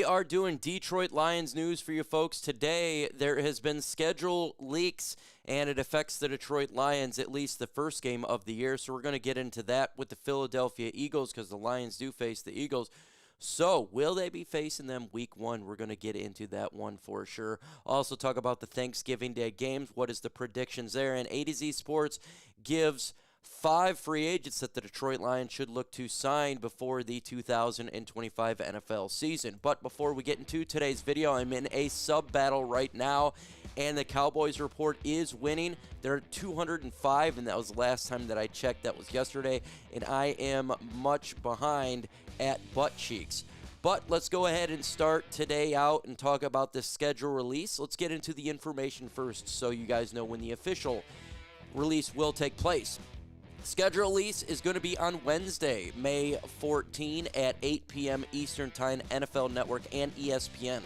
are doing Detroit Lions news for you folks. Today, there has been schedule leaks, and it affects the Detroit Lions, at least the first game of the year. So we're going to get into that with the Philadelphia Eagles because the Lions do face the Eagles. So, will they be facing them week one? We're going to get into that one for sure. Also talk about the Thanksgiving Day games. What is the predictions there? And A to Z Sports gives 5 free agents that the Detroit Lions should look to sign before the 2025 NFL season. But before we get into today's video, I'm in a sub-battle right now, and the Cowboys report is winning. They're 205, and that was the last time that I checked. That was yesterday, and I am much behind at butt cheeks. But let's go ahead and start today out and talk about the schedule release. Let's get into the information first so you guys know when the official release will take place. Schedule release is going to be on Wednesday, May 14 at 8 p.m. Eastern Time, NFL Network and ESPN.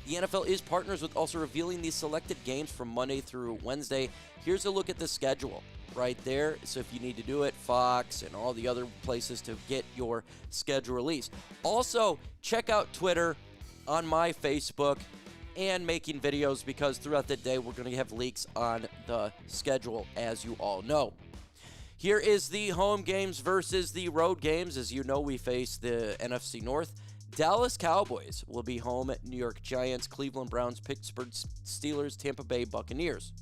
The NFL is partners with also revealing the selected games from Monday through Wednesday. Here's a look at the schedule right there. So if you need to do it, Fox and all the other places to get your schedule release. Also, check out Twitter, on my Facebook, and making videos because throughout the day we're going to have leaks on the schedule, as you all know. Here is the home games versus the road games. As you know, we face the NFC North. Dallas Cowboys will be home at New York Giants, Cleveland Browns, Pittsburgh Steelers, Tampa Bay Buccaneers.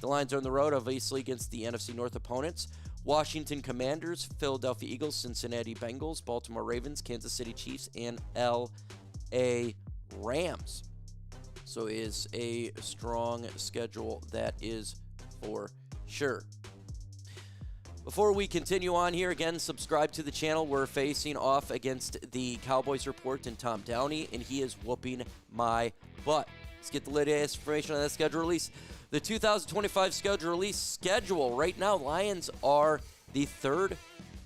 The Lions are on the road, obviously, against the NFC North opponents. Washington Commanders, Philadelphia Eagles, Cincinnati Bengals, Baltimore Ravens, Kansas City Chiefs, and LA Rams. So it is a strong schedule, that is for sure. Before we continue on here, again, subscribe to the channel. We're facing off against the Cowboys report and Tom Downey, and he is whooping my butt. Let's get the latest information on that schedule release. The 2025 schedule release schedule right now, Lions are the third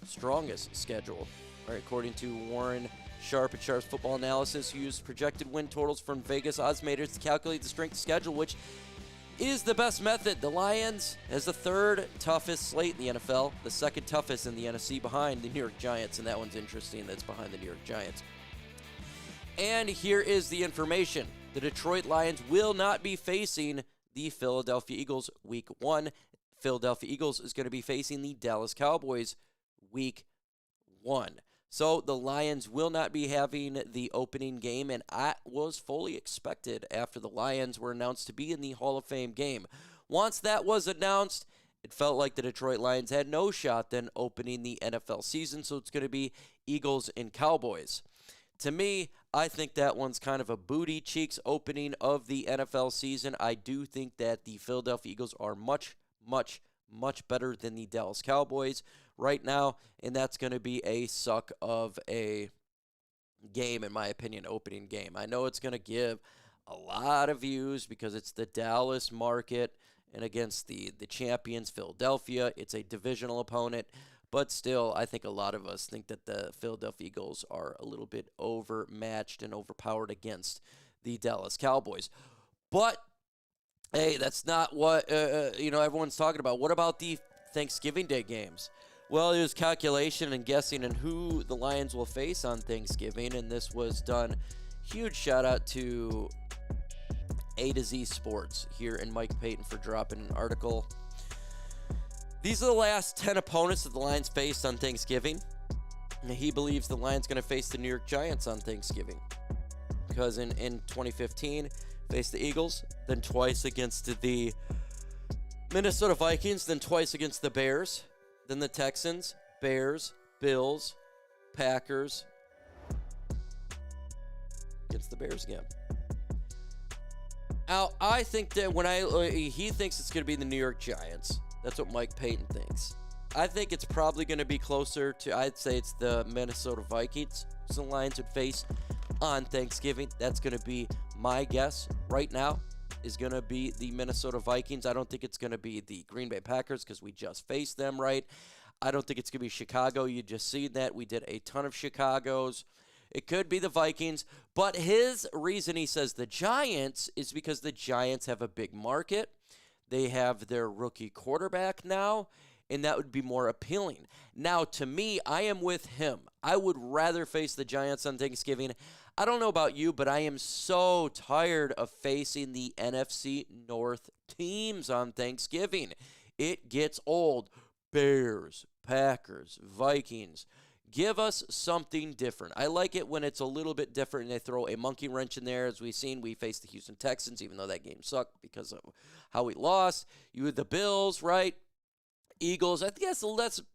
strongest schedule. All right, according to Warren Sharp at Sharp's Football Analysis, who used projected win totals from Vegas Oddsmakers to calculate the strength schedule, which is the best method. The Lions has the third toughest slate in the NFL, the second toughest in the NFC behind the New York Giants, and that one's interesting. That's behind the New York Giants. And here is the information. The Detroit Lions will not be facing the Philadelphia Eagles week one. Philadelphia Eagles is going to be facing the Dallas Cowboys week one. So the Lions will not be having the opening game, and that was fully expected after the Lions were announced to be in the Hall of Fame game. Once that was announced, it felt like the Detroit Lions had no shot then opening the NFL season, so it's going to be Eagles and Cowboys. To me, I think that one's kind of a booty cheeks opening of the NFL season. I do think that the Philadelphia Eagles are much better than the Dallas Cowboys right now, and that's going to be a suck of a game, in my opinion, opening game. I know it's going to give a lot of views because it's the Dallas market and against the champions, Philadelphia. It's a divisional opponent, but still, I think a lot of us think that the Philadelphia Eagles are a little bit overmatched and overpowered against the Dallas Cowboys. But hey, that's not what everyone's talking about. What about the Thanksgiving Day games? Well, there's calculation and guessing and who the Lions will face on Thanksgiving, and this was done. Huge shout out to A to Z Sports here and Mike Payton for dropping an article. These are the last 10 opponents that the Lions faced on Thanksgiving. And he believes the Lions going to face the New York Giants on Thanksgiving because in 2015 faced the Eagles, then twice against the Minnesota Vikings, then twice against the Bears, then the Texans, Bears, Bills, Packers, against the Bears again. Now, I think that he thinks it's going to be the New York Giants. That's what Mike Payton thinks. I think it's probably going to be closer to, I'd say it's the Minnesota Vikings. So the Lions would face on Thanksgiving. That's going to be my guess right now, is going to be the Minnesota Vikings. I don't think it's going to be the Green Bay Packers because we just faced them, right? I don't think it's going to be Chicago. You just see that. We did a ton of Chicago's. It could be the Vikings. But his reason he says the Giants is because the Giants have a big market. They have their rookie quarterback now, and that would be more appealing. Now, to me, I am with him. I would rather face the Giants on Thanksgiving. I don't know about you, but I am so tired of facing the NFC North teams on Thanksgiving. It gets old. Bears, Packers, Vikings. Give us something different. I like it when it's a little bit different and they throw a monkey wrench in there. As we've seen, we faced the Houston Texans, even though that game sucked because of how we lost. You had the Bills, right? Eagles. I think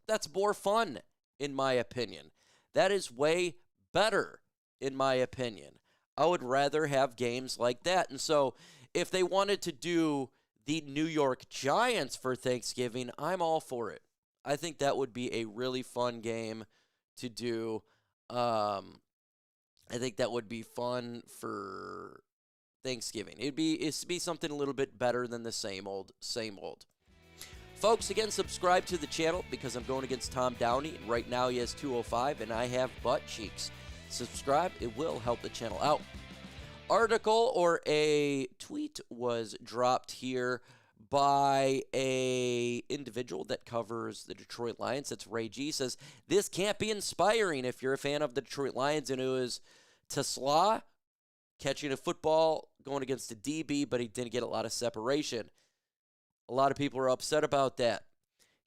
that's more fun, in my opinion. That is way better, in my opinion. I would rather have games like that. And so if they wanted to do the New York Giants for Thanksgiving, I'm all for it. I think that would be a really fun game to do. I think that would be fun for Thanksgiving. It'd be something a little bit better than the same old. Folks, again, subscribe to the channel because I'm going against Tom Downey. Right now he has 205 and I have butt cheeks. Subscribe. It will help the channel out. Article or a tweet was dropped here by a individual that covers the Detroit Lions. That's Ray G. Says, this can't be inspiring if you're a fan of the Detroit Lions. And it was Tesla catching a football, going against a DB, but he didn't get a lot of separation. A lot of people are upset about that.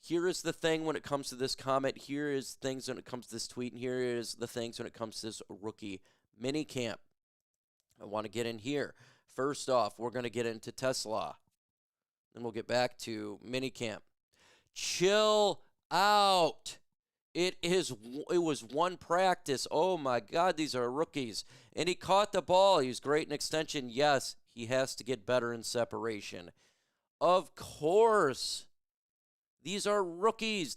Here is the thing when it comes to this comment. Here is things when it comes to this tweet. And here is the things when it comes to this rookie minicamp. I want to get in here. First off, we're going to get into Tesla. Then we'll get back to minicamp. Chill out. It was one practice. Oh, my God, these are rookies. And he caught the ball. He was great in extension. Yes, he has to get better in separation. Of course. These are rookies.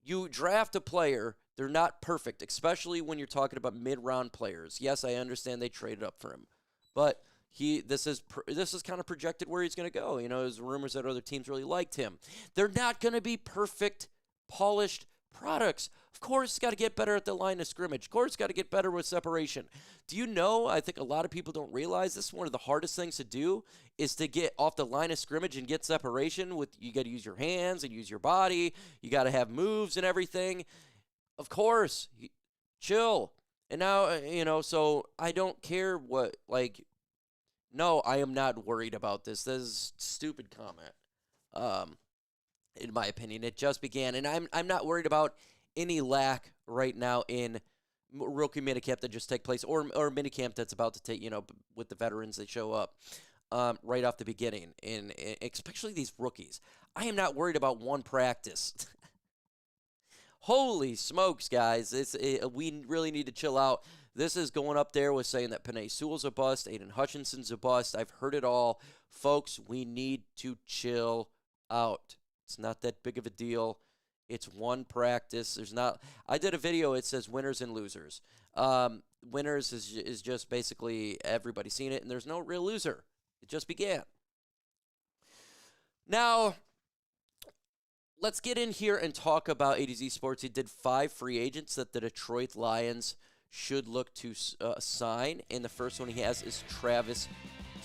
You draft a player, they're not perfect, especially when you're talking about mid-round players. Yes, I understand they traded up for him. But this is kind of projected where he's going to go. You know, there's rumors that other teams really liked him. They're not going to be perfect, polished products. Of course, it's got to get better at the line of scrimmage. Of course, it's got to get better with separation. Do you know, I think a lot of people don't realize this is one of the hardest things to do is to get off the line of scrimmage and get separation. You got to use your hands and use your body. You got to have moves and everything. Of course, chill. And now, so I don't care what, no, I am not worried about this. This is a stupid comment. In my opinion, it just began, and I'm not worried about any lack right now in rookie minicamp that just take place or minicamp that's about to take, with the veterans that show up right off the beginning, and especially these rookies. I am not worried about one practice. Holy smokes, guys! We really need to chill out. This is going up there with saying that Penei Sewell's a bust, Aiden Hutchinson's a bust. I've heard it all, folks. We need to chill out. It's not that big of a deal. It's one practice. I did a video. It says winners and losers. Winners is just basically everybody seen it, and there's no real loser. It just began. Now, let's get in here and talk about A to Z Sports. He did 5 free agents that the Detroit Lions should look to sign, and the first one he has is Trevis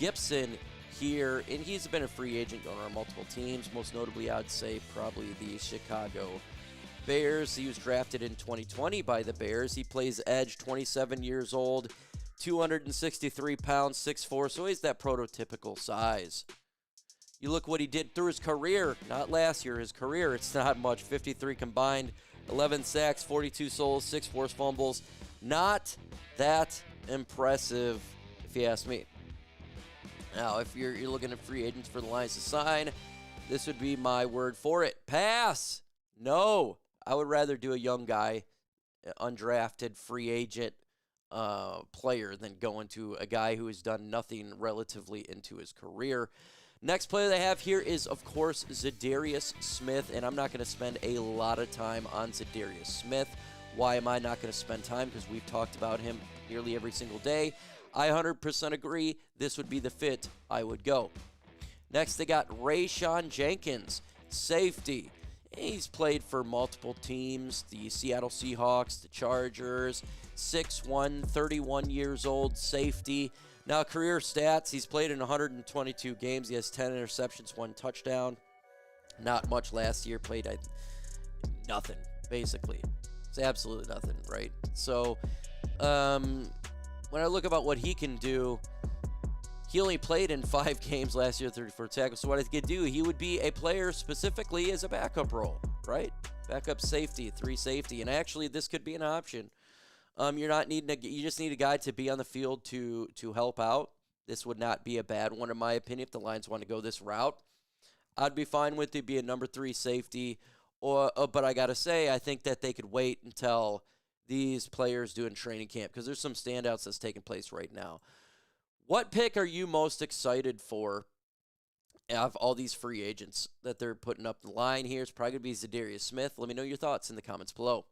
Gipson here, and he's been a free agent going on multiple teams, most notably I'd say probably the Chicago Bears. He was drafted in 2020 by the Bears. He plays edge, 27 years old, 263 pounds, 6'4", so he's that prototypical size. You look what he did through his career, not last year, his career, it's not much. 53 combined, 11 sacks, 42 solos, 6 forced fumbles. Not that impressive, if you ask me. Now, if you're looking at free agents for the Lions to sign, this would be my word for it. Pass. No. I would rather do a young guy, undrafted free agent player than go into a guy who has done nothing relatively into his career. Next player they have here is, of course, Za'Darius Smith, and I'm not going to spend a lot of time on Za'Darius Smith. Why am I not going to spend time? Because we've talked about him nearly every single day. I 100% agree this would be the fit I would go. Next, they got Rayshon Jenkins, safety. He's played for multiple teams, the Seattle Seahawks, the Chargers, 6'1", 31 years old, safety. Now, career stats, he's played in 122 games. He has 10 interceptions, 1 touchdown. Not much last year, played nothing, basically. It's absolutely nothing, right? So, when I look about what he can do, he only played in 5 games last year, 34 tackles. So what I could do, he would be a player specifically as a backup role, right? Backup safety, 3 safety. And actually, this could be an option. You're not needing you just need a guy to be on the field to help out. This would not be a bad one, in my opinion, if the Lions want to go this route. I'd be fine with it being number 3 safety. But I got to say, I think that they could wait until these players do in training camp, because there's some standouts that's taking place right now. What pick are you most excited for of all these free agents that they're putting up the line here? It's probably going to be Zadarius Smith. Let me know your thoughts in the comments below.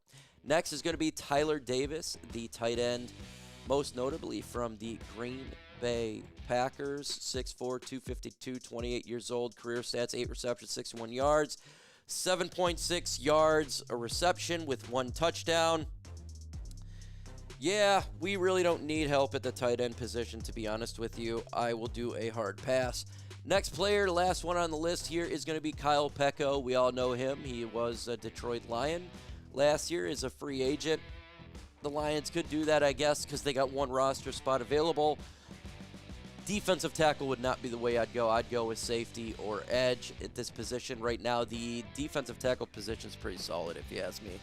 Next is going to be Tyler Davis, the tight end, most notably from the Green Bay Packers. 6'4", 252, 28 years old. Career stats, 8 receptions, 61 yards. 7.6 yards a reception with 1 touchdown. Yeah, we really don't need help at the tight end position, to be honest with you. I will do a hard pass. Next player, last one on the list here, is going to be Kyle Peko. We all know him. He was a Detroit Lion last year as a free agent. The Lions could do that, I guess, because they got 1 roster spot available. Defensive tackle would not be the way I'd go. I'd go with safety or edge at this position. Right now, the defensive tackle position is pretty solid, if you ask me.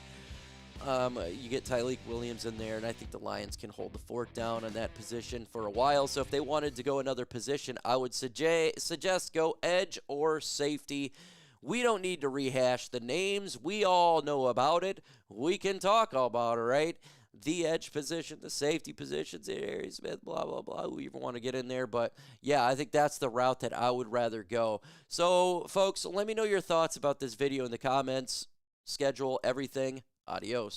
You get Tyleik Williams in there, and I think the Lions can hold the fort down on that position for a while. So if they wanted to go another position, I would suggest go edge or safety. We don't need to rehash the names. We all know about it. We can talk about it, right? The edge position, the safety positions, Arian Smith, blah, blah, blah, who you want to get in there. But, yeah, I think that's the route that I would rather go. So, folks, let me know your thoughts about this video in the comments. Schedule, everything. Adios.